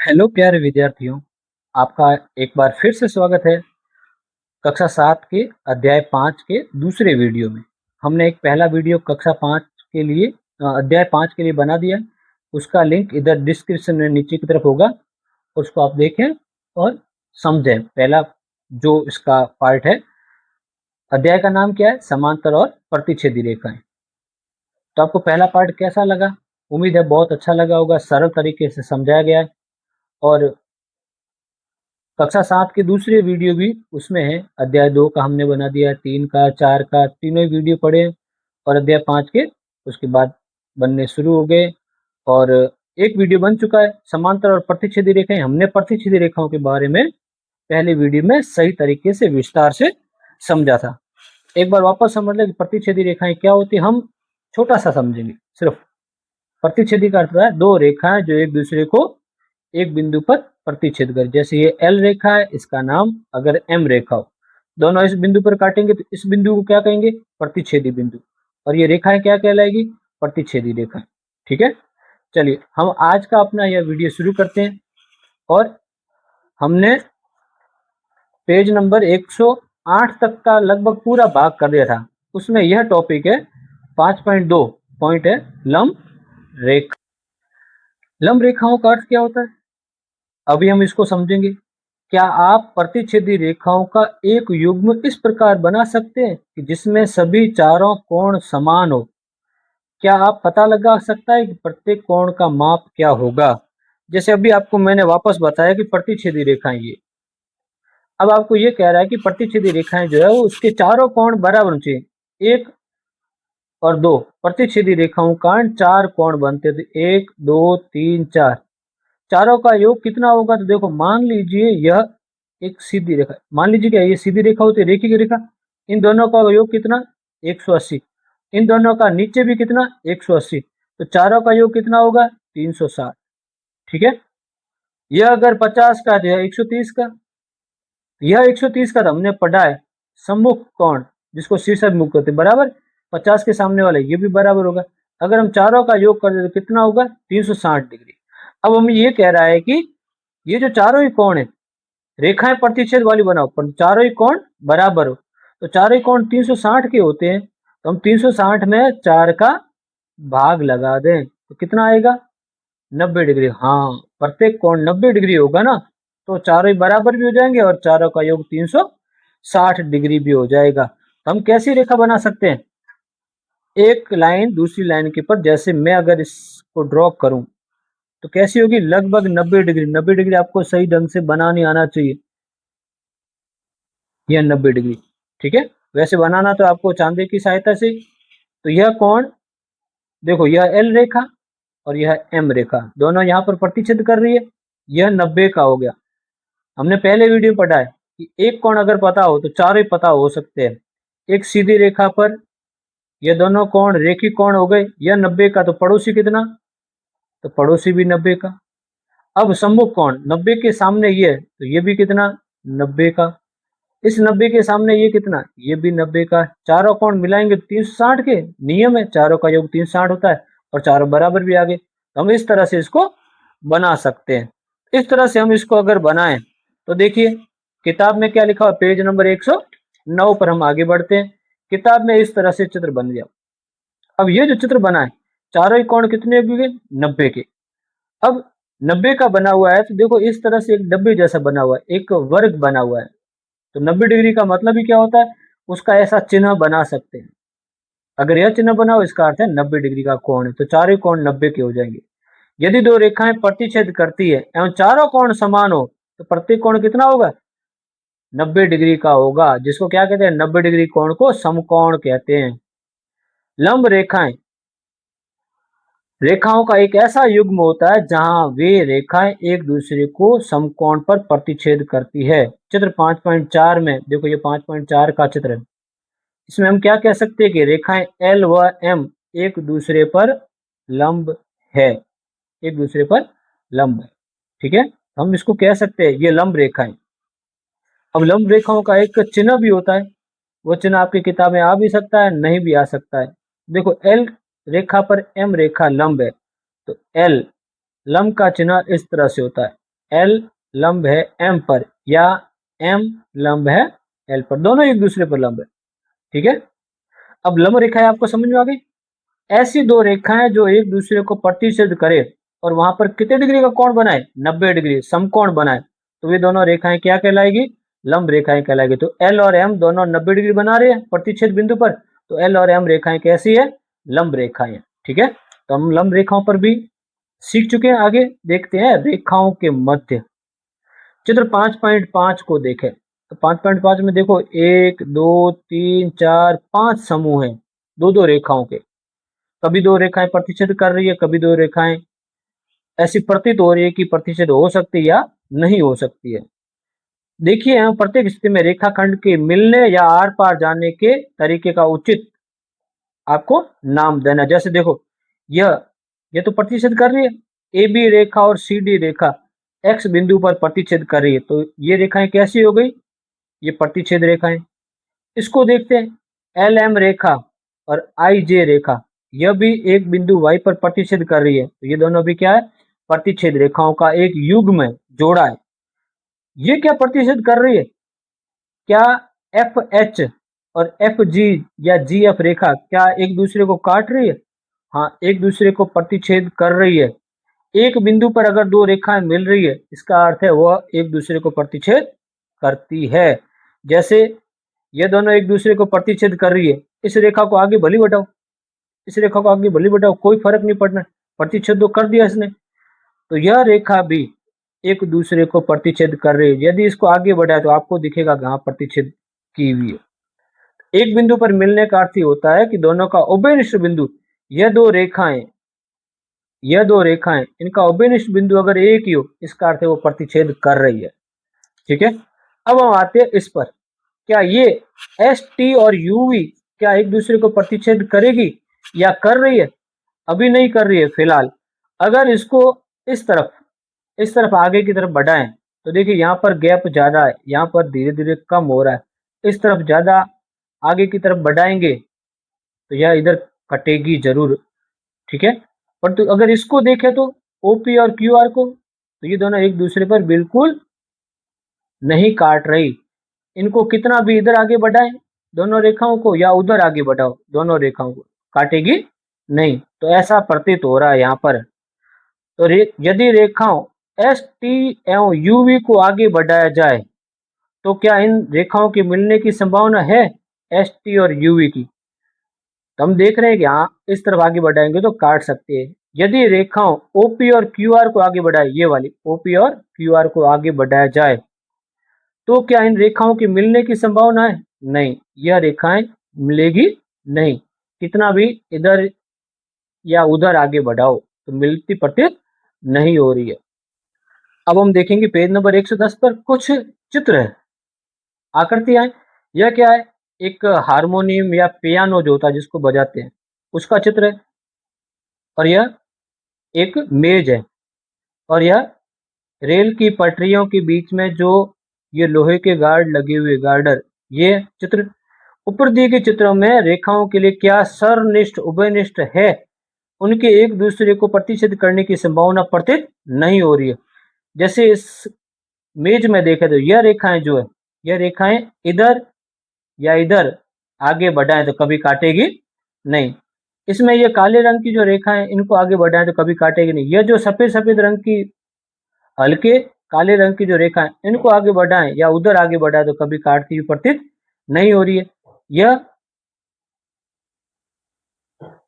Hello प्यारे विद्यार्थियों, आपका एक बार फिर से स्वागत है कक्षा 7 के अध्याय 5 के दूसरे वीडियो में। हमने एक पहला वीडियो कक्षा 5 के लिए अध्याय 5 के लिए बना दिया है। उसका लिंक इधर डिस्क्रिप्शन में नीचे की तरफ होगा, उसको आप देखें और समझें। पहला जो इसका पार्ट है, अध्याय का नाम क्या है? समांतर और प्रतिच्छेदी रेखाएं। तो आपको पहला पार्ट कैसा लगा? उम्मीद है बहुत अच्छा लगा होगा, सरल तरीके से समझाया गया है। और कक्षा 7 के दूसरे वीडियो भी उसमें है। अध्याय 2 का हमने बना दिया, 3 का, 4 का, तीनों ही वीडियो पढ़े और अध्याय 5 के उसके बाद बनने शुरू हो गए। और एक वीडियो बन चुका है समांतर और प्रतिच्छेदी रेखाएं। हमने प्रतिच्छेदी रेखाओं के बारे में पहले वीडियो में सही तरीके से विस्तार से समझा था। एक बार वापस समझ लें कि प्रतिच्छेदी रेखाएं क्या होती है। हम छोटा सा समझेंगे। सिर्फ प्रतिच्छेदी का अर्थ है दो रेखाएं जो एक दूसरे को एक बिंदु पर प्रतिच्छेद कर। जैसे ये एल रेखा है, इसका नाम अगर एम रेखा हो, दोनों इस बिंदु पर काटेंगे तो इस बिंदु को क्या कहेंगे? प्रतिच्छेदी बिंदु। और ये रेखाएं क्या कहलाएगी? प्रतिच्छेदी रेखा। ठीक है, चलिए हम आज का अपना यह वीडियो शुरू करते हैं। और हमने पेज नंबर 108 तक का लगभग पूरा भाग कर दिया था। उसमें यह टॉपिक है 5.2 पॉइंट है लंब रेखा। लंब रेखाओं का अर्थ क्या होता है, अभी हम इसको समझेंगे। क्या आप प्रतिच्छेदी रेखाओं का एक युग्म इस प्रकार बना सकते हैं कि जिसमें सभी चारों कोण समान हो? क्या आप पता लगा सकता है कि प्रत्येक कोण का माप क्या होगा? जैसे अभी आपको मैंने वापस बताया कि प्रतिच्छेदी रेखाएं ये। अब आपको ये कह रहा है कि प्रतिच्छेदी रेखाएं जो है वो उसके चारों कोण बराबर होने चाहिए। 1 और 2 प्रतिच्छेदी रेखाओं का चार कोण बनते थे, 1 2 3 4। चारों का योग कितना होगा? तो देखो, मान लीजिए यह एक सीधी रेखा। मान लीजिए क्या ये सीधी रेखा होती है, रेखीय रेखा। इन दोनों का योग कितना? 180। इन दोनों का नीचे भी कितना? 180। तो चारों का योग कितना होगा? 360। ठीक है, यह अगर 50 का है तो यह 130 का। यह 130 का तो हमने पढ़ा है सम्मुख कोण, जिसको शीर्षक मुख कहते हैं, बराबर 50 के सामने वाला ये भी बराबर होगा। अगर हम चारों का योग कर दे तो कितना होगा? 360 डिग्री। अब हम ये कह रहा है कि ये जो चारों ही कोण है, रेखाएं प्रतिच्छेद वाली बनाओ पर चारों ही कोण बराबर हो। तो चारों ही कोण 360 के होते हैं, तो हम 360 में 4 का भाग लगा दें तो कितना आएगा? 90 डिग्री। हाँ, प्रत्येक कोण 90 डिग्री होगा ना, तो चारों ही बराबर भी हो जाएंगे और चारों का योग 360 डिग्री भी हो जाएगा। तो हम कैसी रेखा बना सकते हैं? एक लाइन दूसरी लाइन के ऊपर, जैसे मैं अगर इसको ड्रॉ करूं तो कैसी होगी? लगभग 90 डिग्री। 90 डिग्री आपको सही ढंग से बनाने आना चाहिए। यह 90 डिग्री। ठीक है, वैसे बनाना तो आपको चांदे की सहायता से। तो यह कोण देखो, यह एल रेखा और यह एम रेखा दोनों यहाँ पर प्रतिच्छेद कर रही है। यह 90 का हो गया। हमने पहले वीडियो पढ़ा है कि एक कोण अगर पता हो तो चारों ही पता हो सकते हैं। एक सीधी रेखा पर ये दोनों कोण रेखी कोण हो गए। यह 90 का, तो पड़ोसी कितना? तो पड़ोसी भी 90 का। अब सम्मुख कोण 90 के सामने ये, तो ये भी कितना? 90 का। इस 90 के सामने ये कितना? ये भी 90 का। चारों कोण मिलाएंगे 360 के। नियम है, चारों का योग 360 होता है और चारों बराबर भी आ गए। तो हम इस तरह से इसको बना सकते हैं। इस तरह से हम इसको अगर बनाएं तो देखिए किताब में क्या लिखा हुआ, पेज नंबर 109 पर हम आगे बढ़ते हैं। किताब में इस तरह से चित्र बन गया। अब ये जो चित्र बना है, चारों ही कोण कितने हुए? 90 के। अब 90 का बना हुआ है तो देखो इस तरह से एक डब्बे जैसा बना हुआ है, एक वर्ग बना हुआ है। तो 90 डिग्री का मतलब ही क्या होता है? उसका ऐसा चिन्ह बना सकते हैं। अगर यह चिन्ह बना हो इसका अर्थ है 90 डिग्री का कोण है, तो चारों कोण 90 के हो जाएंगे। यदि दो रेखाएं प्रतिच्छेद करती है एवं चारों कोण समान हो तो प्रत्येक कोण कितना होगा? 90 डिग्री का होगा, जिसको क्या कहते हैं? 90 डिग्री कोण को समकोण कहते हैं। लंब रेखाएं रेखाओं का एक ऐसा युग्म होता है जहां वे रेखाएं एक दूसरे को समकोण पर प्रतिच्छेद करती है। चित्र 5.4 में देखो, ये 5.4 का चित्र है। इसमें हम क्या कह सकते हैं कि रेखाएं एल व एम एक दूसरे पर लंब है। एक दूसरे पर लंब है। ठीक है, हम इसको कह सकते हैं ये लंब रेखाएं। अब लंब रेखाओं का एक चिन्ह भी होता है। वो चिन्ह आपकी किताब में आ भी सकता है, नहीं भी आ सकता है। देखो, एल रेखा पर एम रेखा लंब है, तो एल लंब का चिन्ह इस तरह से होता है। एल लंब है एम पर या एम लंब है एल पर, दोनों एक दूसरे पर लंब है। ठीक है, अब लंब रेखाएं आपको समझ में आ गई। ऐसी दो रेखाएं जो एक दूसरे को प्रतिच्छेद करे और वहां पर कितने डिग्री का कोण बनाए, 90 डिग्री समकोण बनाए, तो वे दोनों रेखाएं क्या कहलाएगी, लंब रेखाएं कहलाएगी। तो एल और एम दोनों 90 डिग्री बना रहे हैं प्रतिच्छेद बिंदु पर, तो एल और एम रेखाएं कैसी है, लंब रेखाएं। ठीक है, तो हम लंब रेखाओं पर भी सीख चुके हैं। आगे देखते हैं रेखाओं के मध्य। चित्र 5.5 को देखें तो 5.5 में देखो 1 2 3 4 5 समूह हैं दो दो रेखाओं के। कभी दो रेखाएं प्रतिच्छेद कर रही है, कभी दो रेखाएं ऐसी प्रतीत हो रही है कि प्रतिच्छेद हो सकती है या नहीं हो सकती है। देखिए हम प्रत्येक स्थिति में रेखाखंड के मिलने या आर पार जाने के तरीके का उचित आपको नाम देना। जैसे देखो यह तो प्रतिच्छेद कर रही है, ए बी रेखा और सी डी रेखा एक्स बिंदु पर प्रतिच्छेद कर रही है, तो ये रेखाएं कैसी हो गई, ये प्रतिच्छेद रेखाएं। इसको देखते हैं एल एम रेखा और आई जे रेखा, यह भी एक बिंदु वाई पर प्रतिच्छेद कर रही है, तो ये दोनों भी क्या है, प्रतिच्छेद रेखाओं का एक युग्म है, जोड़ा है। ये क्या प्रतिच्छेद कर रही है, क्या एफ एच और एफ जी या जी एफ रेखा क्या एक दूसरे को काट रही है, हाँ एक दूसरे को प्रतिच्छेद कर रही है। एक बिंदु पर अगर दो रेखाएं मिल रही है, इसका अर्थ है वह एक दूसरे को प्रतिच्छेद करती है। जैसे ये दोनों एक दूसरे को प्रतिच्छेद कर रही है, इस रेखा को आगे भली बढ़ाओ, इस रेखा को आगे भली बढ़ाओ, कोई फर्क नहीं पड़ना, प्रतिच्छेद तो कर दिया इसने। तो यह रेखा भी एक दूसरे को प्रतिच्छेद कर रही है। यदि इसको आगे बढ़ाए तो आपको दिखेगा कहां प्रतिच्छेद की हुई है। एक बिंदु पर मिलने का अर्थ ही होता है कि दोनों का उभयनिष्ठ बिंदु, यह दो रेखाएं इनका उभयनिष्ठ बिंदु अगर एक ही हो, इसका अर्थ है वो प्रतिच्छेद कर रही है। ठीक है, अब हम आते हैं इस पर, क्या ये एस टी और यूवी क्या एक दूसरे को प्रतिच्छेद करेगी या कर रही है, अभी नहीं कर रही है फिलहाल। अगर इसको इस तरफ आगे की तरफ बढ़ाएं तो देखिए यहाँ पर गैप ज्यादा है, यहाँ पर धीरे धीरे कम हो रहा है। इस तरफ ज्यादा आगे की तरफ बढ़ाएंगे तो यह इधर कटेगी जरूर। ठीक है, परंतु अगर इसको देखें तो ओपी और क्यू आर को, तो ये दोनों एक दूसरे पर बिल्कुल नहीं काट रही। इनको कितना भी इधर आगे बढ़ाएं दोनों रेखाओं को या उधर आगे बढ़ाओ दोनों रेखाओं को, काटेगी नहीं। तो ऐसा प्रतीत हो रहा है यहाँ पर। तो यदि रेखाओं एस टी एवं यूवी को आगे बढ़ाया जाए तो क्या इन रेखाओं के मिलने की संभावना है, एस टी और यूवी की। तो हम देख रहे हैं कि हाँ इस तरफ आगे बढ़ाएंगे तो काट सकते हैं। यदि रेखाओं ओपी और क्यू आर को आगे बढ़ाए, ये वाली ओपी और क्यू आर को आगे बढ़ाया जाए तो क्या इन रेखाओं के मिलने की संभावना है, नहीं, यह रेखाएं मिलेगी नहीं। कितना भी इधर या उधर आगे बढ़ाओ तो मिलती प्रतीत नहीं हो रही है। अब हम देखेंगे पेज नंबर 110 पर कुछ चित्र है, आकृतियां। यह क्या है, एक हारमोनियम या पियानो जो होता है जिसको बजाते हैं उसका चित्र है, और यह एक मेज है, और यह रेल की पटरियों के बीच में जो ये लोहे के गार्ड लगे हुए गार्डर, ये चित्र। ऊपर दिए गए चित्रों में रेखाओं के लिए क्या सरनिष्ठ उभयनिष्ठ है, उनके एक दूसरे को प्रतिच्छेद करने की संभावना प्रतीत नहीं हो रही है। जैसे इस मेज में देखें तो यह रेखाएं जो है, यह रेखाएं इधर या इधर आगे बढ़ाएं तो कभी काटेगी नहीं। इसमें ये काले रंग की जो रेखा है इनको आगे बढ़ाएं तो कभी काटेगी नहीं। यह जो सफेद सफेद रंग की हल्के काले रंग की जो रेखा है इनको आगे बढ़ाएं या उधर आगे बढ़ाएं तो कभी काटती हुई प्रतीत नहीं हो रही है।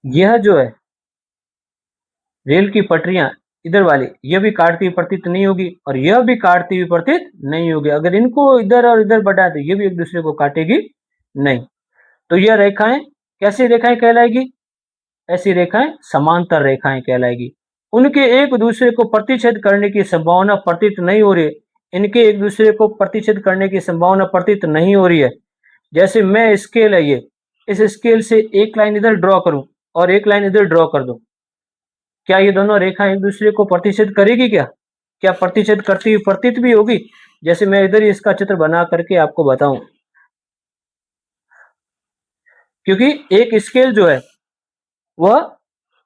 यह जो है रेल की पटरियां इधर वाली, यह भी काटती हुई प्रतीत नहीं होगी और यह भी काटती हुई प्रतीत नहीं होगी। अगर इनको इधर और इधर बढ़ाए तो ये भी एक दूसरे को काटेगी नहीं। तो यह रेखाएं कैसी रेखाएं कहलाएगी, ऐसी रेखाएं समांतर रेखाएं कहलाएगी। उनके एक दूसरे को प्रतिच्छेद करने की संभावना प्रतीत नहीं हो रही है, इनके एक दूसरे को प्रतिच्छेद करने की संभावना प्रतीत नहीं हो रही है। जैसे मैं स्केल है ये, इस स्केल से एक लाइन इधर ड्रॉ करूं और एक लाइन इधर ड्रॉ कर दूं, क्या ये दोनों रेखा एक दूसरे को प्रतिच्छेद करेगी, क्या प्रतिच्छेद करती हुई प्रतीत भी होगी। जैसे मैं इधर ही इसका चित्र बना करके आपको बताऊं, क्योंकि एक स्केल जो है वह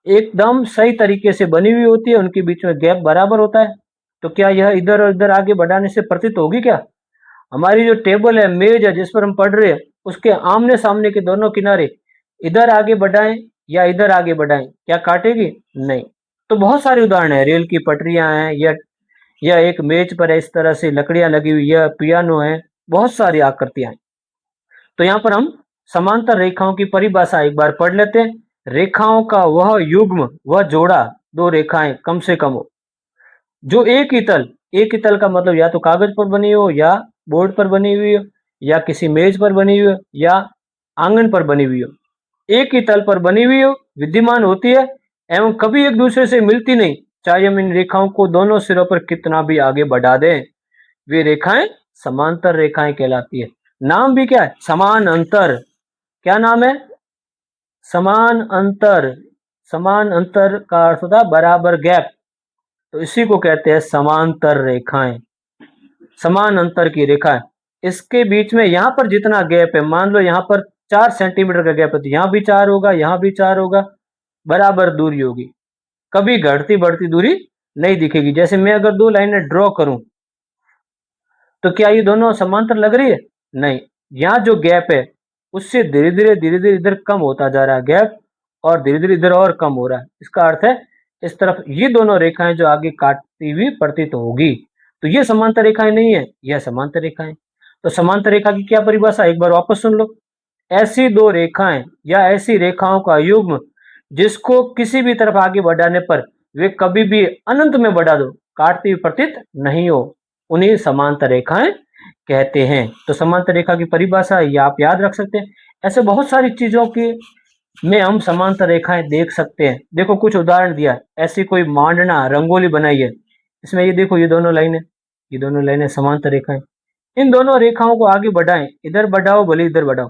एकदम सही तरीके से बनी हुई होती है, उनके बीच में गैप बराबर होता है। तो क्या यह इधर और इधर आगे बढ़ाने से प्रतीत होगी क्या? हमारी जो टेबल है, मेज है जिस पर हम पढ़ रहे हैं, उसके आमने सामने के दोनों किनारे इधर आगे बढ़ाएं या इधर आगे बढ़ाएं, क्या काटेगी? नहीं। तो बहुत सारे उदाहरण है, रेल की पटरियां हैं, या एक मेज पर इस तरह से लकड़ियां लगी हुई, यह पियानो है, बहुत सारी आकृतियां हैं। तो यहाँ पर हम समांतर रेखाओं की परिभाषा एक बार पढ़ लेते हैं। रेखाओं का वह युग्म, वह जोड़ा, दो रेखाएं कम से कम हो जो एक ही तल का मतलब या तो कागज पर बनी हो, या बोर्ड पर बनी हुई हो, या किसी मेज पर बनी हुई हो, या आंगन पर बनी हुई हो, एक ही तल पर बनी हुई हो, विद्यमान होती है एवं कभी एक दूसरे से मिलती नहीं, चाहे हम इन रेखाओं को दोनों सिरों पर कितना भी आगे बढ़ा दें, वे रेखाएं समांतर रेखाएं कहलाती है। नाम भी क्या है? समान अंतर। क्या नाम है? समान अंतर। समान अंतर का अर्थ होता है बराबर गैप, तो इसी को कहते हैं समांतर रेखाएं, समान अंतर की रेखाएं। इसके बीच में यहां पर जितना गैप है, मान लो यहां पर 4 सेंटीमीटर का गैप है, तो यहां भी 4 होगा, यहां भी 4 होगा, बराबर दूरी होगी, कभी घटती बढ़ती दूरी नहीं दिखेगी। जैसे मैं अगर दो लाइनें ड्रॉ करूं, तो क्या ये दोनों समांतर लग रही है? नहीं। यहाँ जो गैप है उससे धीरे धीरे इधर कम होता जा रहा है गैप, और धीरे धीरे इधर और कम हो रहा है। इसका अर्थ है इस तरफ ये दोनों रेखाएं जो आगे काटती हुई प्रतीत होगी, तो ये समांतर रेखाएं नहीं है, यह समांतर रेखाएं। तो समांतर रेखा की क्या परिभाषा, एक बार वापस सुन लो। ऐसी दो रेखाएं या ऐसी रेखाओं का युग्म जिसको किसी भी तरफ आगे बढ़ाने पर वे कभी भी अनंत में बढ़ा दो, काटती हुई प्रतीत नहीं हो, उन्हें समांतर रेखाएं कहते हैं। तो समांतर रेखा की परिभाषा ये आप याद रख सकते हैं। ऐसे बहुत सारी चीजों की में हम समांतर रेखाएं देख सकते हैं। देखो कुछ उदाहरण दिया है, ऐसी कोई मांडना रंगोली बनाई है, इसमें ये देखो ये दोनों लाइनें, ये दोनों लाइनें समांतर रेखाएं। इन दोनों रेखाओं को आगे बढ़ाएं, इधर बढ़ाओ भले इधर बढ़ाओ,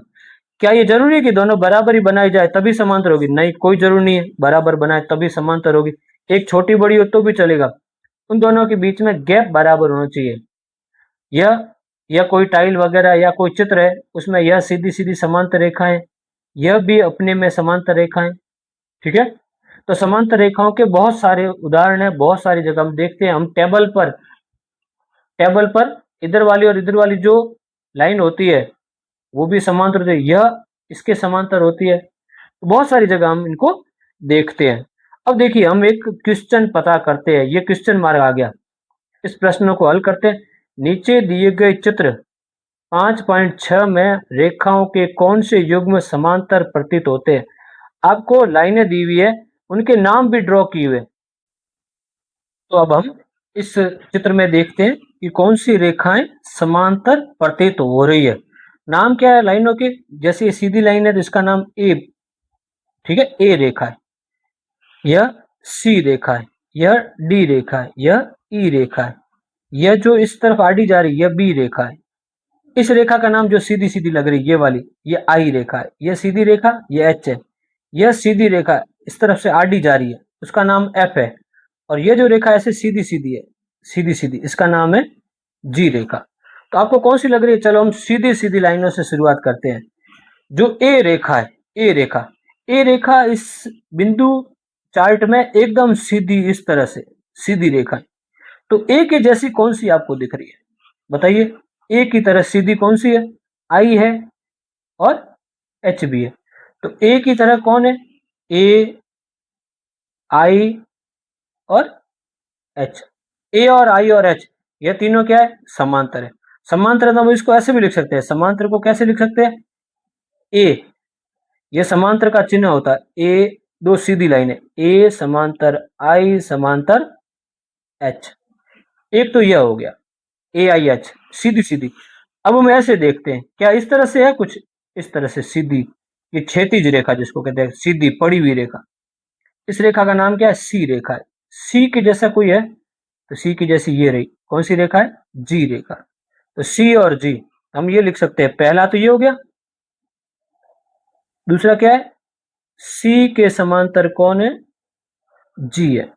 क्या ये जरूरी है कि दोनों बराबर ही बनाई जाए तभी समांतर होगी? नहीं, कोई जरूरी नहीं है बराबर बनाए तभी समांतर होगी। एक छोटी बड़ी हो तो भी चलेगा, उन दोनों के बीच में गैप बराबर होना चाहिए। यह कोई टाइल वगैरह या कोई चित्र है, उसमें यह सीधी सीधी समांतर रेखाएं, यह भी अपने में समांतर रेखाएं, ठीक है। तो समांतर रेखाओं के बहुत सारे उदाहरण है, बहुत सारी जगह हम देखते हैं। हम टेबल पर इधर वाली और इधर वाली जो लाइन होती है वो भी समांतर होती है, यह इसके समांतर होती है। तो बहुत सारी जगह हम इनको देखते हैं। अब देखिए हम एक क्वेश्चन पता करते हैं, ये क्वेश्चन मार्क आ गया, इस प्रश्न को हल करते हैं। नीचे दिए गए चित्र 5.6 में रेखाओं के कौन से युग्म समांतर प्रतीत होते हैं? आपको लाइनें दी हुई है, उनके नाम भी ड्रॉ किए हुए। तो अब हम इस चित्र में देखते हैं कि कौन सी रेखाएं समांतर प्रतीत हो रही है। नाम क्या है लाइनों के? जैसे ये सीधी लाइन है तो इसका नाम ए, ठीक है, ए रेखा है। यह सी रेखा है, यह डी रेखा है, यह ई रेखा है, यह जो इस तरफ आडी जा रही है यह बी रेखा है। इस रेखा का नाम जो सीधी सीधी लग रही है ये वाली, ये आई रेखा है। यह सीधी रेखा ये एच है। यह सीधी रेखा इस तरफ से आडी जा रही है, उसका नाम एफ है। और ये जो रेखा ऐसे सीधी सीधी है, सीधी सीधी, इसका नाम है जी रेखा। तो आपको कौन सी लग रही है? चलो हम सीधी सीधी लाइनों से शुरुआत करते हैं। जो ए रेखा है, ए रेखा इस बिंदु चार्ट में एकदम सीधी, इस तरह से सीधी रेखा है। तो ए के जैसी कौन सी आपको दिख रही है बताइए? ए की तरह सीधी कौन सी है? आई है और एच भी है। तो ए की तरह कौन है? ए, आई और एच। ए और आई और एच ये तीनों क्या है? समांतर है। समांतर तो हम इसको ऐसे भी लिख सकते हैं, समांतर को कैसे लिख सकते हैं? ए, ये समांतर का चिन्ह होता है। ए दो सीधी लाइन है, ए समांतर आई समांतर एच। एक तो यह हो गया ए आई एच, सीधी सीधी। अब हम ऐसे देखते हैं, क्या इस तरह से है कुछ? इस तरह से सीधी, ये क्षैतिज रेखा जिसको कहते हैं, सीधी पड़ी हुई रेखा, इस रेखा का नाम क्या है? सी रेखा है। सी के जैसा कोई है? तो सी की जैसी ये रही, कौन सी रेखा है? जी रेखा। तो सी और जी हम ये लिख सकते हैं, पहला तो ये हो गया, दूसरा क्या है? सी के समांतर कौन है? जी है,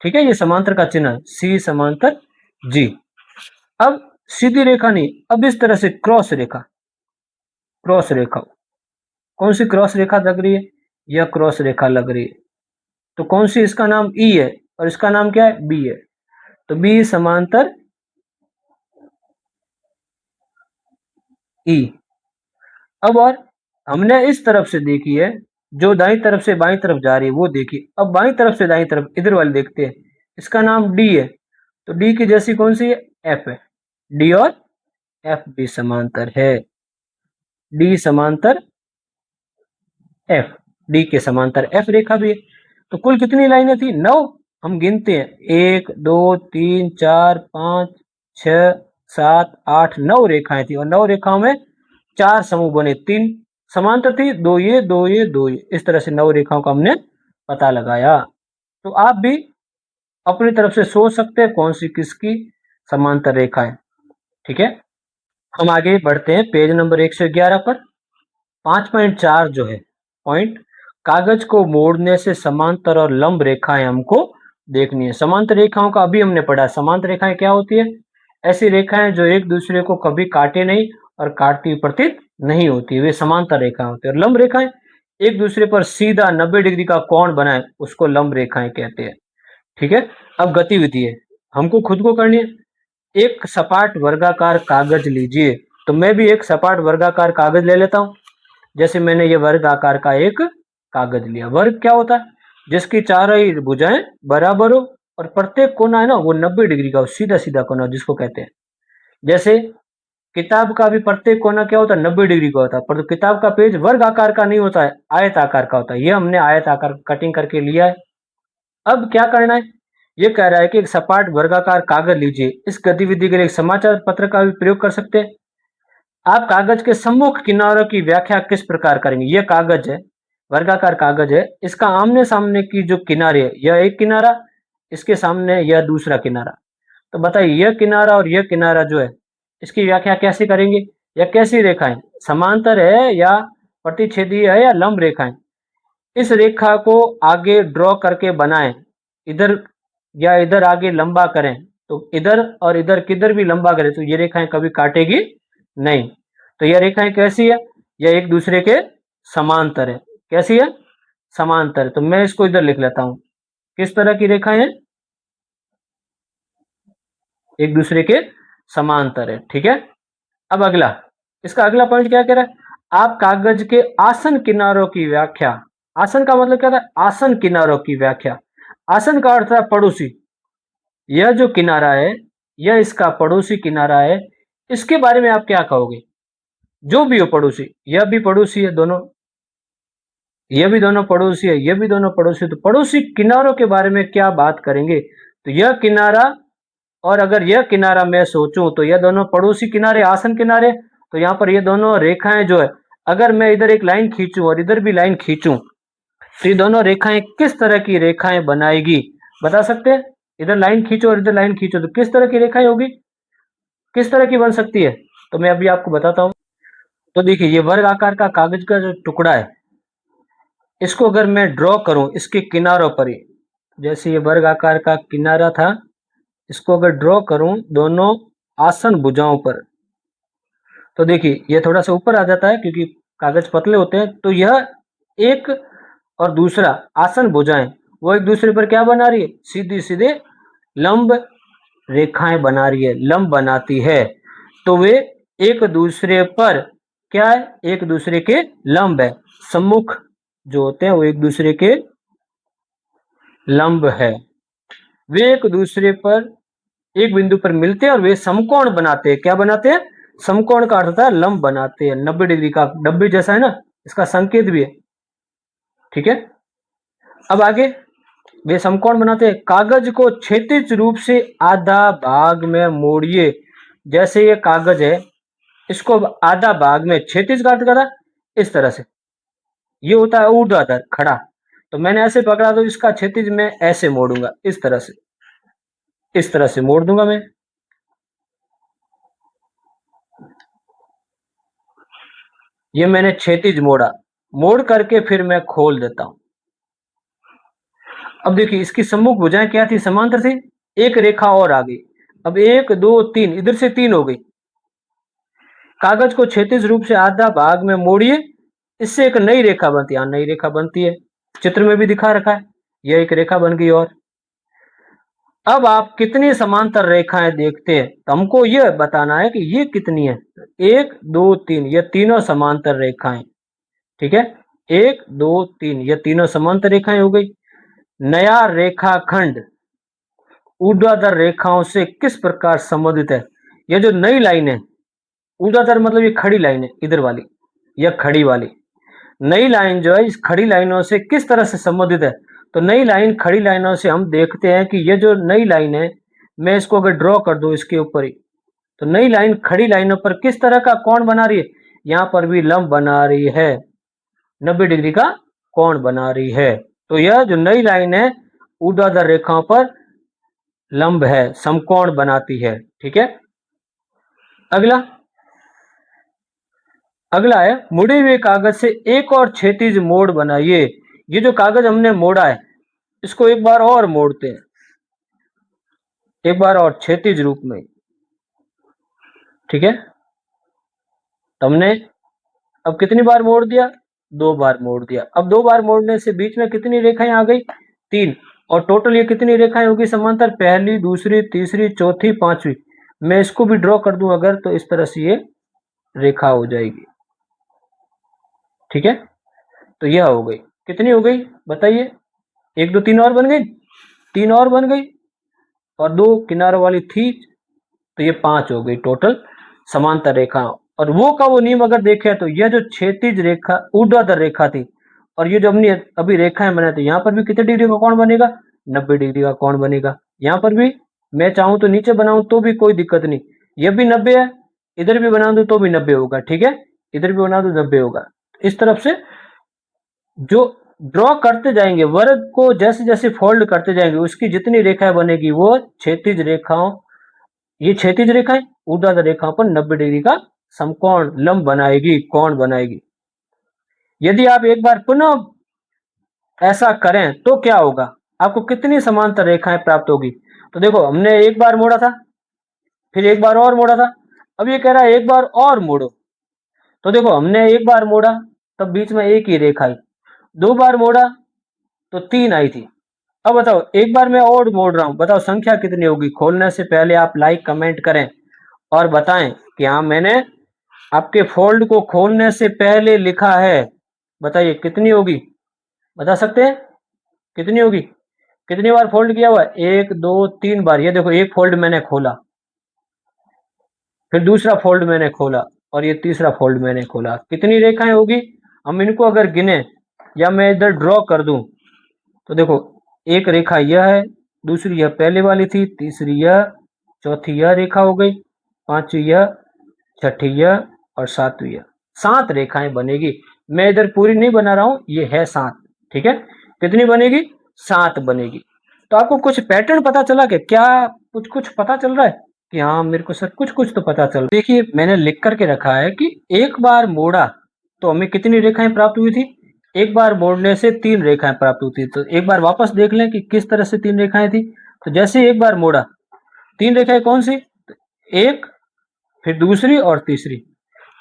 ठीक है, ये समांतर का चिन्ह है, सी समांतर जी। अब सीधी रेखा नहीं, अब इस तरह से क्रॉस रेखा, क्रॉस रेखा, कौन सी क्रॉस रेखा लग रही है? यह क्रॉस रेखा लग रही है। तो कौन सी? इसका नाम ई है और इसका नाम क्या है? बी है। तो बी समांतर ई। अब और हमने इस तरफ से देखी है, जो दाईं तरफ से बाईं तरफ जा रही है वो देखी। अब बाईं तरफ से दाईं तरफ इधर वाली देखते हैं, इसका नाम डी है, तो डी की जैसी कौन सी है, एफ है। डी और एफ भी समांतर है, डी समांतर एफ, डी के समांतर एफ रेखा भी है। तो कुल कितनी लाइनें थी, 9। हम गिनते हैं, 1 2 3 4 5 6 7 8 9 रेखाएं थी, और 9 रेखाओं में 4 समूह बने, 3 समांतर थी, 2 ये 2 ये 2 ये, इस तरह से 9 रेखाओं का हमने पता लगाया। तो आप भी अपनी तरफ से सोच सकते हैं कौन सी किसकी समांतर रेखा है। ठीक है, हम आगे बढ़ते हैं पेज नंबर 111 पर। 5.4 जो है पॉइंट, कागज को मोड़ने से समांतर और लंब रेखाएं हमको देखनी है। समांतर रेखाओं का अभी हमने पढ़ा, समांतर रेखाएं क्या होती है, ऐसी रेखाएं जो एक दूसरे को कभी काटे नहीं और काटती प्रतीत नहीं होती, वे समांतर रेखाएं होती है। और लंब रेखाएं एक दूसरे पर सीधा 90 डिग्री का कोण बनाए, उसको लंब रेखाएं कहते हैं। ठीक है, अब गतिविधि है, हमको खुद को करनी है। एक सपाट वर्गाकार कागज लीजिए, तो मैं भी एक सपाट वर्गाकार कागज ले लेता हूं। जैसे मैंने ये वर्ग आकार का एक कागज लिया। वर्ग क्या होता है, जिसकी चारों ही भुजाएं बराबर हो और प्रत्येक कोना है ना वो 90 डिग्री का हो, सीधा सीधा कोना जिसको कहते हैं। जैसे किताब का भी प्रत्येक कोना क्या होता है, 90 डिग्री का होता है, पर किताब का पेज वर्ग आकार का नहीं होता है, आयत आकार का होता है। ये हमने आयत आकार कटिंग करके लिया है। अब क्या करना है, ये कह रहा है कि एक सपाट वर्गाकार कागज लीजिए। इस गतिविधि के लिए समाचार पत्र का भी प्रयोग कर सकते हैं। आप कागज के सम्मुख किनारों की व्याख्या किस प्रकार करेंगे। यह कागज है, वर्गाकार कागज है, इसका आमने सामने की जो किनारे है, यह एक किनारा, इसके सामने यह दूसरा किनारा। तो बताइए यह किनारा और यह किनारा जो है, इसकी व्याख्या कैसे करेंगे, या कैसी रेखाएं, समांतर है या प्रतिच्छेदीय है या लंब रेखाएं। इस रेखा को आगे ड्रॉ करके बनाएं, इधर या इधर आगे लंबा करें, तो इधर और इधर किधर भी लंबा करें तो ये रेखाएं कभी काटेगी नहीं। तो यह रेखाएं कैसी है, यह एक दूसरे के समांतर है। कैसी है, समांतर। तो मैं इसको इधर लिख लेता हूं, किस तरह की रेखाएं हैं, एक दूसरे के समांतर है। ठीक है, अब अगला, इसका अगला पॉइंट क्या कह रहा है, आप कागज के आसन किनारों की व्याख्या। आसन का मतलब क्या था, आसन किनारों की व्याख्या। आसन का अर्थ है पड़ोसी। यह जो किनारा है, यह इसका पड़ोसी किनारा है, इसके बारे में आप क्या कहोगे। जो भी हो पड़ोसी, यह भी पड़ोसी है दोनों, यह भी दोनों पड़ोसी है, यह भी दोनों पड़ोसी है, तो पड़ोसी किनारों के बारे में क्या बात करेंगे। तो यह किनारा, और अगर यह किनारा मैं सोचूं तो यह दोनों पड़ोसी किनारे, आसन किनारे, तो यहाँ पर ये दोनों रेखाएं जो है, अगर मैं इधर एक लाइन खींचूं और इधर भी लाइन खींचूं, तो ये दोनों रेखाएं किस तरह की रेखाएं बनाएगी, बता सकते हैं। इधर लाइन खींचो और इधर लाइन खींचो तो किस तरह की रेखाएं होगी, किस तरह की बन सकती है, तो मैं अभी आपको बताता हूं। तो देखिए ये वर्ग आकार का कागज का जो टुकड़ा है, इसको अगर मैं ड्रॉ करूं इसके किनारों पर ही, जैसे ये वर्ग आकार का किनारा था, इसको अगर ड्रॉ करूं दोनों आसन भुजाओं पर, तो देखिए ये थोड़ा सा ऊपर आ जाता है क्योंकि कागज पतले होते हैं। तो यह एक और दूसरा आसन भुजाएं, वो एक दूसरे पर क्या बना रही है, सीधी सीधे लंब रेखाएं बना रही है, लंब बनाती है। तो वे एक दूसरे पर क्या है, एक दूसरे के लंब है। सम्मुख जो होते हैं वो एक दूसरे के लंब है। वे एक दूसरे पर एक बिंदु पर मिलते हैं और वे समकोण बनाते हैं। क्या बनाते हैं, समकोण का अर्थ होता है लंब बनाते हैं। 90 डिग्री का, 90 जैसा है ना, इसका संकेत भी है। ठीक है, अब आगे, वे समकोण बनाते हैं। कागज को क्षैतिज रूप से आधा भाग में मोड़िए। जैसे ये कागज है, इसको आधा भाग में, क्षैतिज का अर्थ करा इस तरह से, ये होता है ऊर्ध्वाधर खड़ा, तो मैंने ऐसे पकड़ा तो इसका क्षैतिज में ऐसे मोड़ूंगा, इस तरह से, इस तरह से मोड़ दूंगा मैं। ये मैंने क्षैतिज मोड़ा, मोड़ करके फिर मैं खोल देता हूं। अब देखिए इसकी सम्मुख भुजाएं क्या थी, समांतर थी, एक रेखा और आ गई। अब 1 2 3, इधर से 3 हो गई। कागज को क्षैतिज रूप से आधा भाग में मोड़िए, इससे एक नई रेखा बनती है। नई रेखा बनती है, चित्र में भी दिखा रखा है, यह एक रेखा बन गई। और अब आप कितनी समांतर रेखाएं देखते हैं, तो हमको यह बताना है कि ये कितनी है। 1 2 3 ये तीनों समांतर रेखाएं, ठीक है। 1 2 3 ये तीनों समांतर रेखाएं हो गई। नया रेखाखंड ऊर्ध्वाधर रेखाओं से किस प्रकार संबंधित है। ये जो नई लाइन है, ऊर्ध्वाधर मतलब ये खड़ी लाइन है, इधर वाली, यह खड़ी वाली नई लाइन जो है इस खड़ी लाइनों से किस तरह से संबंधित है। तो नई लाइन खड़ी लाइनों से हम देखते हैं कि ये जो नई लाइन है, मैं इसको अगर ड्रॉ कर दूं इसके ऊपर ही, तो नई लाइन खड़ी लाइनों पर किस तरह का कोण बना रही है। यहां पर भी लंब बना रही है, 90 डिग्री का कोण बना रही है। तो यह जो नई लाइन है ऊर्ध्वाधर रेखाओं पर लंब है, समकोण बनाती है, ठीक है। अगला अगला है मुड़े हुए कागज से एक और क्षैतिज मोड़ बनाइए। ये जो कागज हमने मोड़ा है इसको एक बार और मोड़ते हैं, एक बार और क्षैतिज रूप में, ठीक है। तो हमने अब कितनी बार मोड़ दिया, 2 बार मोड़ दिया। अब 2 बार मोड़ने से बीच में कितनी रेखाएं आ गई, 3। और टोटल ये कितनी रेखाएं होगी समांतर, पहली दूसरी तीसरी चौथी पांचवी। मैं इसको भी ड्रॉ कर दूं अगर, तो इस तरह से ये रेखा हो जाएगी, ठीक है। तो यह हो गई, कितनी हो गई बताइए, 1 2 3 और बन गई, 3 और बन गई, और 2 किनारों वाली थी, तो ये 5 हो गई टोटल समांतर रेखा। और वो का वो नियम अगर देखें तो यह जो क्षैतिज रेखा ऊर्ध्वाधर रेखा थी, और ये जो हमने अभी रेखाएं बनाई, तो यहाँ पर भी कितने डिग्री का कोण बनेगा, 90 डिग्री का कोण बनेगा। यहाँ पर भी मैं चाहूं तो नीचे बनाऊं तो भी कोई दिक्कत नहीं, ये भी 90 है, इधर भी बना दूं तो भी 90 होगा, ठीक है। इधर भी बना दूं 90 होगा। इस तरफ से जो ड्रॉ करते जाएंगे, वर्ग को जैसे जैसे फोल्ड करते जाएंगे, उसकी जितनी रेखाएं बनेगी वो क्षैतिज रेखाओं, ये क्षैतिज रेखाएं ऊर्ध्वाधर रेखाओं पर 90 डिग्री का समकोण लंब बनाएगी, कोण बनाएगी। यदि आप एक बार पुनः ऐसा करें तो क्या होगा, आपको कितनी समांतर रेखाएं प्राप्त होगी। तो देखो हमने एक बार मोड़ा था, फिर एक बार और मोड़ा था, अब ये कह रहा है एक बार और मोड़ो। तो देखो हमने एक बार मोड़ा तब बीच में एक ही रेखा आई, 2 बार मोड़ा तो 3 आई थी। अब बताओ एक बार मैं और मोड़ रहा हूं, बताओ संख्या कितनी होगी। खोलने से पहले आप लाइक कमेंट करें और बताएं कि हाँ मैंने आपके फोल्ड को खोलने से पहले लिखा है। बताइए कितनी होगी, बता सकते हैं कितनी होगी, कितनी बार फोल्ड किया हुआ है, 1 2 3 बार। ये देखो एक फोल्ड मैंने खोला, फिर दूसरा फोल्ड मैंने खोला, और ये तीसरा फोल्ड मैंने खोला। कितनी रेखाएं होगी, हम इनको अगर गिने या मैं इधर ड्रॉ कर दूं, तो देखो एक रेखा यह है, दूसरी यह पहले वाली थी, तीसरी यह, चौथी यह रेखा हो गई, पांचवी यह, छठी यह, और सातवीं यह। 7 रेखाएं बनेगी। मैं इधर पूरी नहीं बना रहा हूं, ये है 7, ठीक है। कितनी बनेगी, 7 बनेगी। तो आपको कुछ पैटर्न पता चला क्या कुछ कुछ पता चल रहा है कि हाँ मेरे को सर कुछ कुछ तो पता चल। देखिए मैंने लिख करके रखा है कि एक बार मोड़ा तो हमें कितनी रेखाएं प्राप्त हुई थी, एक बार मोड़ने से 3 रेखाएं प्राप्त होती। तो एक बार वापस देख लें कि किस तरह से 3 रेखाएं थी। तो जैसे एक बार मोड़ा, 3 रेखाएं कौन सी, एक, फिर दूसरी और तीसरी,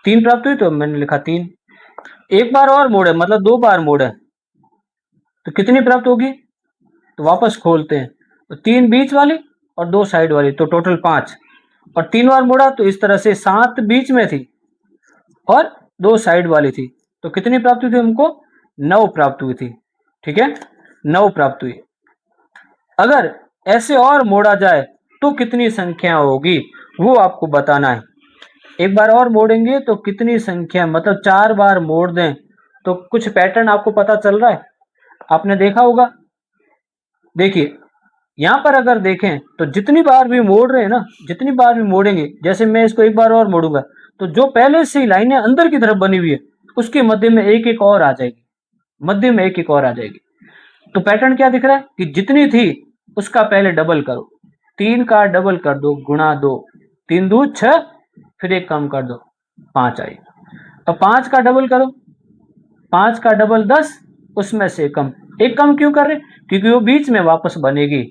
3 प्राप्त हुई तो मैंने लिखा 3। एक बार और मोड़े मतलब 2 बार मोड़े तो कितनी प्राप्त होगी, तो वापस खोलते हैं, तो 3 बीच वाली और 2 साइड वाली, तो टोटल 5। और 3 बार मोड़ा तो इस तरह से 7 बीच में थी और 2 साइड वाली थी, तो कितनी प्राप्त हुई थी हमको, 9 प्राप्त हुई थी, ठीक है, 9 प्राप्त हुई। अगर ऐसे और मोड़ा जाए तो कितनी संख्या होगी वो आपको बताना है। एक बार और मोड़ेंगे तो कितनी संख्या, मतलब 4 बार मोड़ दें तो कुछ पैटर्न आपको पता चल रहा है, आपने देखा होगा। देखिए यहाँ पर अगर देखें तो जितनी बार भी मोड़ रहे हैं ना, जितनी बार भी मोड़ेंगे, जैसे मैं इसको एक बार और मोड़ूंगा तो जो पहले से ही लाइनें अंदर की तरफ बनी हुई है उसके मध्य में एक एक और आ जाएगी, मध्य में एक एक और आ जाएगी। तो पैटर्न क्या दिख रहा है कि जितनी थी उसका पहले डबल करो, 3 का डबल कर दो, गुणा 2, 3 2 6, फिर एक कम कर दो, 5 आई। अब 5 का डबल करो, 5 का डबल 10, उसमें से कम, एक कम क्यों कर रहे, क्योंकि वो बीच में वापस बनेगी।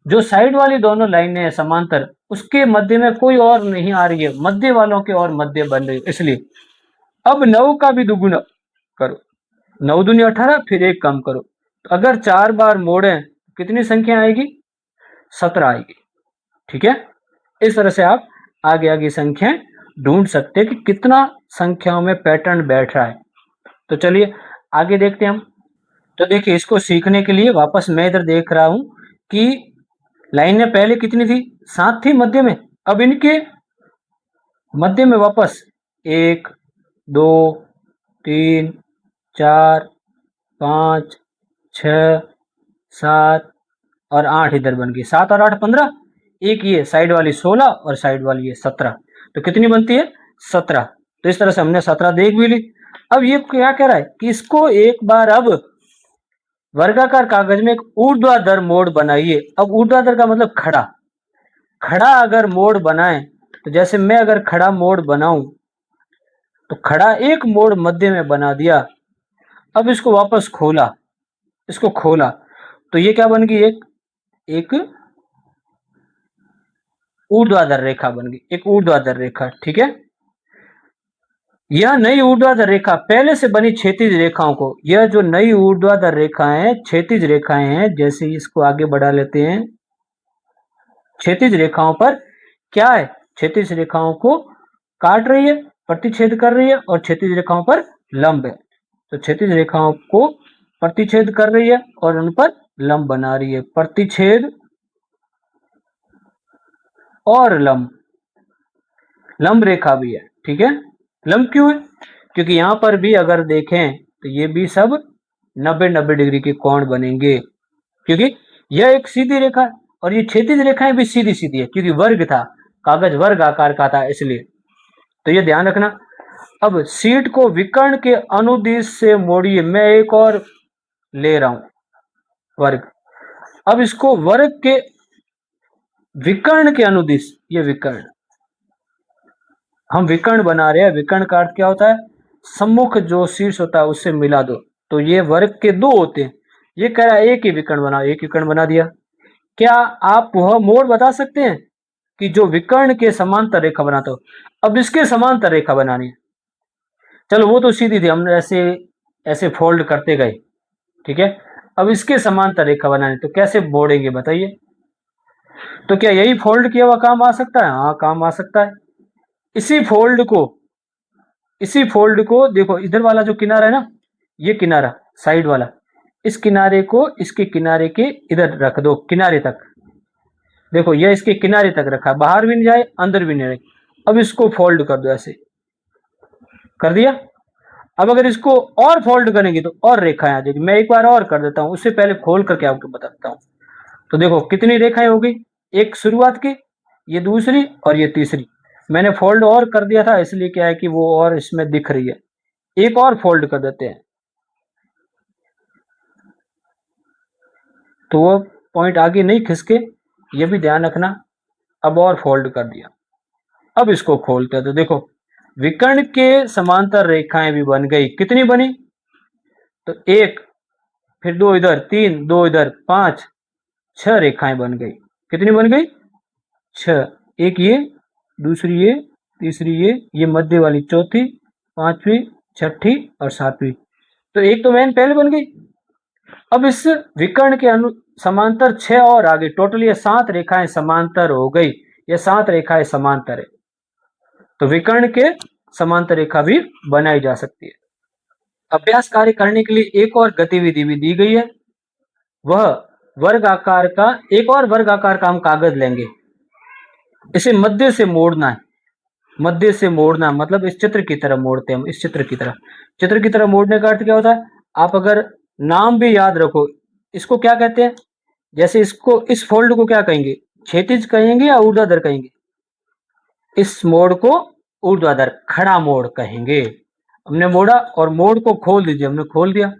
जो साइड वाली दोनों लाइनें हैं समांतर, उसके मध्य में कोई और नहीं आ रही है, मध्य वालों के और मध्य बन रही है, इसलिए। अब 9 का भी दुगुना करो, 9 दूनी 18, फिर एक कम करो। तो अगर 4 बार मोड़े कितनी संख्या आएगी, 17 आएगी। ठीक है, इस तरह से आप आगे आगे संख्याएं ढूंढ सकते हैं कि कितना संख्याओं में पैटर्न बैठ रहा है। तो चलिए आगे देखते हैं हम। तो देखिए, इसको सीखने के लिए वापस मैं इधर देख रहा हूं कि लाइनें पहले कितनी थी, 7 थी मध्य में। अब इनके मध्य में वापस 1 2 3 4 5 6 7 और 8 इधर बन गई। 7 और 8 15, एक ये साइड वाली 16 और साइड वाली ये 17, तो कितनी बनती है 17। तो इस तरह से हमने 17 देख भी ली। अब ये क्या कह रहा है कि इसको एक बार अब वर्गाकार कागज में एक ऊर्ध्वाधर मोड़ बनाइए। अब ऊर्ध्वाधर का मतलब खड़ा, खड़ा अगर मोड़ बनाए तो जैसे मैं अगर खड़ा मोड़ बनाऊं तो खड़ा एक मोड़ मध्य में बना दिया। अब इसको वापस खोला, इसको खोला तो ये क्या बन गई, एक ऊर्ध्वाधर रेखा बन गई, एक ऊर्ध्वाधर रेखा। ठीक है, यह नई ऊर्ध्वाधर रेखा पहले से बनी क्षैतिज रेखाओं को, यह जो नई ऊर्ध्वाधर रेखाएं हैं क्षैतिज रेखाएं हैं, जैसे इसको आगे बढ़ा लेते हैं। क्षैतिज रेखाओं पर क्या है, क्षैतिज रेखाओं को काट रही है, प्रतिच्छेद कर रही है, और क्षैतिज रेखाओं पर लंब है। तो क्षैतिज रेखाओं को प्रतिच्छेद कर रही है और उन पर लंब बना रही है। प्रतिच्छेद और लंब, लंब रेखा भी है। ठीक है, लंब क्यों है, क्योंकि यहां पर भी अगर देखें तो ये भी सब 90-90 डिग्री के कोण बनेंगे, क्योंकि यह एक सीधी रेखा है और ये क्षैतिज रेखाएं भी सीधी सीधी है, क्योंकि वर्ग था, कागज वर्ग आकार का था इसलिए। तो ये ध्यान रखना। अब शीट को विकर्ण के अनुदिश से मोड़िए। मैं एक और ले रहा हूं वर्ग। अब इसको वर्ग के विकर्ण के अनुदिश, ये विकर्ण हम विकर्ण बना रहे हैं। विकर्ण का अर्थ क्या होता है, सम्मुख जो शीर्ष होता है उससे मिला दो। तो ये वर्ग के 2 होते हैं, ये कह रहा है एक ही विकर्ण बनाओ, एक विकर्ण बना दिया। क्या आप वह मोड़ बता सकते हैं कि जो विकर्ण के समांतर रेखा बनाता हो। अब इसके समांतर रेखा बनानी है, चलो वो तो सीधी थी, हमने ऐसे ऐसे फोल्ड करते गए। ठीक है, अब इसके समांतर रेखा बनानी, तो कैसे मोड़ेंगे बताइए। तो क्या यही फोल्ड किया हुआ काम आ सकता है, हाँ काम आ सकता है। इसी फोल्ड को देखो, इधर वाला जो किनारा है ना, ये किनारा साइड वाला, इस किनारे को इसके किनारे के इधर रख दो, किनारे तक। देखो ये इसके किनारे तक रखा, बाहर भी नहीं जाए अंदर भी नहीं रहे। अब इसको फोल्ड कर दो, ऐसे कर दिया। अब अगर इसको और फोल्ड करेंगे तो और रेखाएं आ जाएगी। मैं एक बार और कर देता हूं, उससे पहले खोल करके आपको बताता हूं। तो देखो कितनी रेखाएं हो गई, एक शुरुआत की, ये दूसरी और ये तीसरी। मैंने फोल्ड और कर दिया था, इसलिए क्या है कि वो और इसमें दिख रही है। एक और फोल्ड कर देते हैं, तो वो पॉइंट आगे नहीं खिसके, ये भी ध्यान रखना। अब और फोल्ड कर दिया। अब इसको खोलते हैं तो देखो विकर्ण के समांतर रेखाएं भी बन गई। कितनी बनी, तो एक, फिर 2 इधर, 3, 2 इधर, 5, 6 रेखाएं बन गई। कितनी बन गई, 6। एक ये, दूसरी ये, तीसरी ये मध्य वाली चौथी, पांचवी, छठी और सातवीं। तो एक तो मैन पहले बन गई। अब इस विकर्ण के समांतर 6 और आगे, टोटल ये 7 रेखाएं समांतर हो गई। ये 7 रेखाएं समांतर है, तो विकर्ण के समांतर रेखा भी बनाई जा सकती है। अभ्यास कार्य करने के लिए एक और गतिविधि भी दी गई है, वह वर्ग आकार का, एक और वर्ग आकार का हम कागज लेंगे, इसे मध्य से मोड़ना है। मध्य से मोड़ना मतलब इस चित्र की तरह मोड़ते हैं हम, इस चित्र की तरह। चित्र की तरह मोड़ने का अर्थ क्या होता है, आप अगर नाम भी याद रखो, इसको क्या कहते हैं, जैसे इसको, इस फोल्ड को क्या कहेंगे, क्षैतिज कहेंगे या ऊर्ध्वाधर कहेंगे। इस मोड़ को ऊर्ध्वाधर, खड़ा मोड़ कहेंगे। हमने मोड़ा और मोड़ को खोल दीजिए, हमने खोल दिया।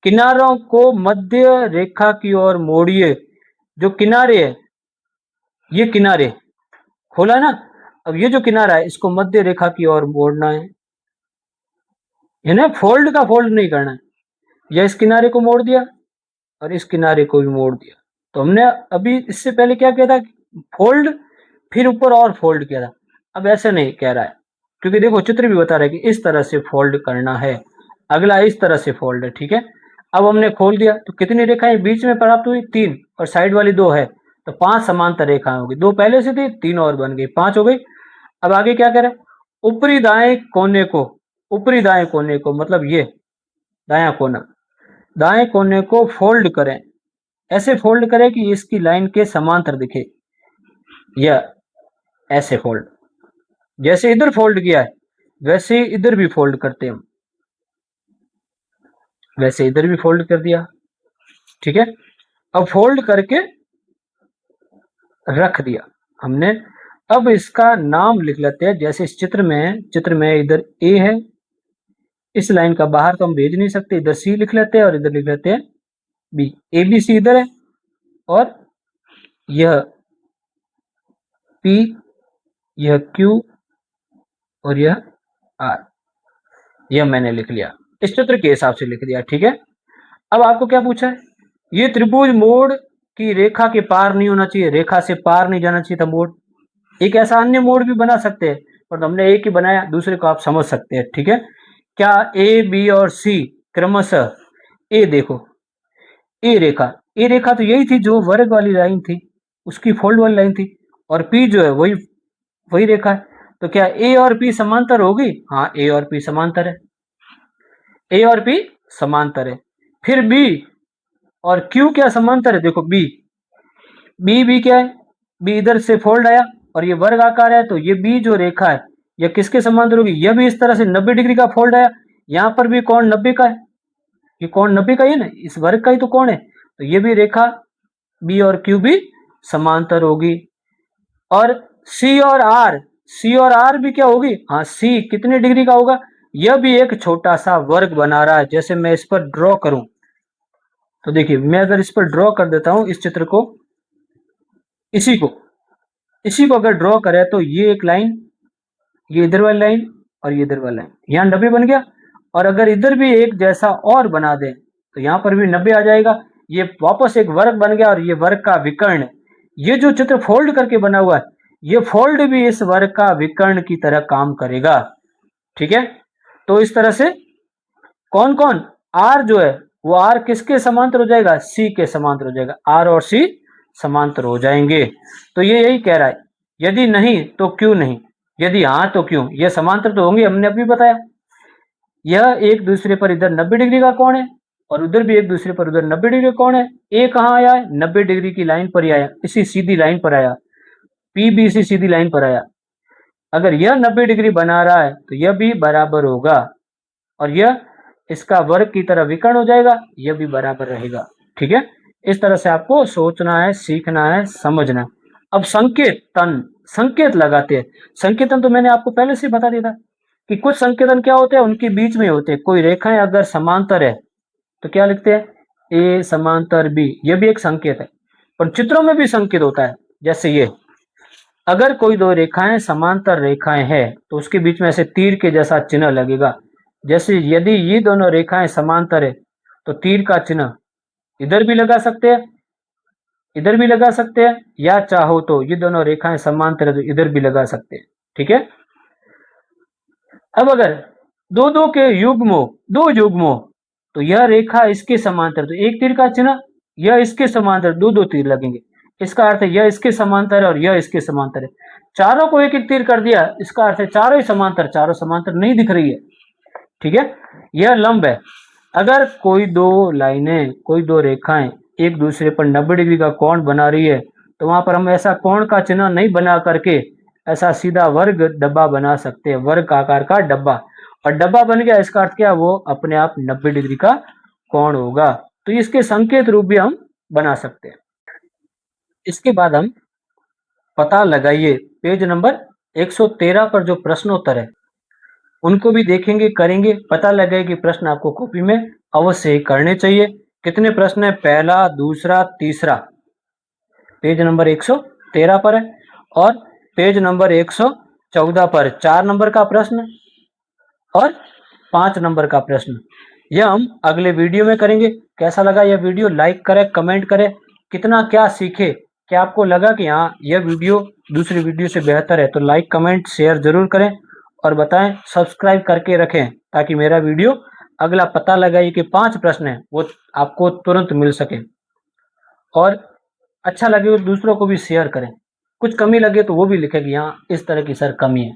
किनारों को मध्य रेखा की ओर मोड़िए। जो किनारे है, ये किनारे खोला ना, अब ये जो किनारा है इसको मध्य रेखा की ओर मोड़ना है। इन्हें फोल्ड का फोल्ड नहीं करना है। यह इस किनारे को मोड़ दिया और इस किनारे को भी मोड़ दिया। तो हमने अभी इससे पहले क्या किया था, फोल्ड, फिर ऊपर और फोल्ड किया था। अब ऐसे नहीं कह रहा है, क्योंकि देखो चित्र भी बता रहा है कि इस तरह से फोल्ड करना है। अगला इस तरह से फोल्ड है। ठीक है, अब हमने खोल दिया तो कितनी रेखाएं बीच में प्राप्त हुई, 3, और साइड वाली 2 है। तो 5 समांतर रेखाएं होगी, 2 पहले से थी, 3 और बन गई, 5 हो गई। अब आगे क्या करें, ऊपरी दाएं कोने को, ऊपरी दाएं कोने को मतलब ये दायां कोना, दाएं कोने को फोल्ड करें, ऐसे फोल्ड करें कि इसकी लाइन के समांतर दिखे, या ऐसे फोल्ड, जैसे इधर फोल्ड किया है वैसे इधर भी फोल्ड करते हैं हम, वैसे इधर भी फोल्ड कर दिया, ठीक है। अब फोल्ड करके रख दिया हमने। अब इसका नाम लिख लेते हैं, जैसे इस चित्र में इधर ए है, इस लाइन का बाहर तो हम भेज नहीं सकते, इधर सी लिख लेते हैं और इधर लिख लेते हैं बी, ए बी सी इधर है, और यह पी, यह क्यू और यह आर, यह मैंने लिख लिया, इस चित्र के हिसाब से लिख दिया, ठीक है। अब आपको क्या पूछा है, ये त्रिभुज मोड़ की रेखा के पार नहीं होना चाहिए, रेखा से पार नहीं जाना चाहिए था मोड़। एक ऐसा अन्य मोड़ भी बना सकते हैं, पर हमने एक ही बनाया, दूसरे को आप समझ सकते हैं, ठीक है। क्या ए बी और सी क्रमशः, ए देखो, ए रेखा तो यही थी जो वर्ग वाली लाइन थी, उसकी फोल्ड वाली लाइन थी, और पी जो है वही वही रेखा है, तो क्या ए और पी समांतर होगी? हाँ, ए और पी समांतर है, ए और पी समांतर है। फिर बी और क्यू क्या समांतर है? देखो बी, बी क्या है, बी इधर से फोल्ड आया और ये वर्ग आकार है, तो ये बी जो रेखा है यह किसके समांतर होगी? यह भी इस तरह से 90 डिग्री का फोल्ड आया, यहां पर भी कोण 90 का है, ये कोण 90 का ही है ना, इस वर्ग का ही तो कोण है, तो ये भी रेखा बी और क्यू भी समांतर होगी। और सी और आर भी क्या होगी? हाँ, सी कितने डिग्री का होगा? यह भी एक छोटा सा वर्ग बना रहा है, जैसे मैं इस पर ड्रॉ करूं, तो देखिए मैं अगर इस पर ड्रॉ कर देता हूं, इस चित्र को, इसी को अगर ड्रॉ करें तो ये एक लाइन, ये इधर वाली लाइन और ये इधर वाली लाइन, यहाँ 90 बन गया। और अगर इधर भी एक जैसा और बना दें तो यहाँ पर भी 90 आ जाएगा, ये वापस एक वर्ग बन गया, और ये वर्ग का विकर्ण, ये जो चित्र फोल्ड करके बना हुआ है, ये फोल्ड भी इस वर्ग का विकर्ण की तरह काम करेगा, ठीक है। तो इस तरह से कौन कौन, आर जो है वो आर किसके समांतर हो जाएगा? सी के समांतर हो जाएगा, आर और सी समांतर हो जाएंगे। तो ये यही कह रहा है, यदि नहीं तो क्यों नहीं, यदि हाँ तो क्यों, ये समांतर तो होंगे, हमने अभी बताया। यह एक दूसरे पर इधर 90 डिग्री का कोण है और उधर भी एक दूसरे पर उधर 90 डिग्री का कोण है। ए कहाँ आया है? 90 डिग्री की लाइन पर ही आया, इसी सीधी लाइन पर आया, पी बी सी सीधी लाइन पर आया। अगर यह 90 डिग्री बना रहा है तो यह भी बराबर होगा, और यह इसका वर्ग की तरह विकर्ण हो जाएगा, यह भी बराबर रहेगा, ठीक है। इस तरह से आपको सोचना है, सीखना है, समझना है। अब संकेत लगाते हैं। संकेतन तो मैंने आपको पहले से बता दिया था कि कुछ संकेतन क्या होते हैं, उनके बीच में होते हैं। कोई रेखाएं अगर समांतर है तो क्या लिखते हैं? ए समांतर बी, यह भी एक संकेत है। पर चित्रों में भी संकेत होता है, जैसे ये, अगर कोई दो रेखाएं समांतर रेखाएं हैं तो उसके बीच में ऐसे तीर के जैसा चिन्ह लगेगा। जैसे यदि ये दोनों रेखाएं समांतर है तो तीर का चिन्ह इधर भी लगा सकते हैं, इधर भी लगा सकते हैं, या चाहो तो ये दोनों रेखाएं समांतर है तो इधर भी लगा सकते हैं, ठीक है। अब अगर दो के युग्मों, दो युग्मों, तो यह रेखा इसके समांतर, तो एक तीर का चिन्ह, यह इसके समांतर, दो तीर लगेंगे, इसका अर्थ है यह इसके समांतर है और यह इसके समांतर है। चारों को एक एक तीर कर दिया, इसका अर्थ है चारों ही समांतर, चारों समांतर नहीं दिख रही है, ठीक है। यह लंब है। अगर कोई दो लाइनें, कोई दो रेखाएं एक दूसरे पर 90 डिग्री का कोण बना रही है तो वहां पर हम ऐसा कोण का चिन्ह नहीं बना करके ऐसा सीधा वर्ग डब्बा बना सकते हैं, वर्ग आकार का डब्बा, और डब्बा बन गया, इसका अर्थ क्या? वो अपने आप 90 डिग्री का कोण होगा। तो इसके संकेत रूप भी हम बना सकते हैं। इसके बाद हम पता लगाइए, पेज नंबर 113 पर जो प्रश्नोत्तर है उनको भी देखेंगे, करेंगे, पता लगे कि प्रश्न आपको कॉपी में अवश्य ही करने चाहिए। कितने प्रश्न है? पहला, दूसरा, तीसरा, पेज नंबर 113 पर है, और पेज नंबर 114 पर 4 नंबर का प्रश्न और 5 नंबर का प्रश्न। यह हम अगले वीडियो में करेंगे। कैसा लगा यह वीडियो? लाइक करें, कमेंट करें, कितना क्या सीखे, क्या आपको लगा कि हाँ यह वीडियो दूसरी वीडियो से बेहतर है, तो लाइक कमेंट शेयर जरूर करें और बताएं, सब्सक्राइब करके रखें ताकि मेरा वीडियो अगला पता लगाइए कि 5 प्रश्न है वो आपको तुरंत मिल सके। और अच्छा लगे तो दूसरों को भी शेयर करें। कुछ कमी लगे तो वो भी लिखें कि हाँ, इस तरह की सर कमी है।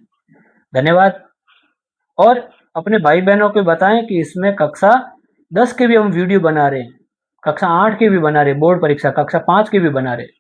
धन्यवाद। और अपने भाई-बहनों को बताएँ कि इसमें कक्षा 10 के भी हम वीडियो बना रहे हैं, कक्षा 8 के भी बना रहे हैं, बोर्ड परीक्षा कक्षा 5 के भी बना रहे हैं।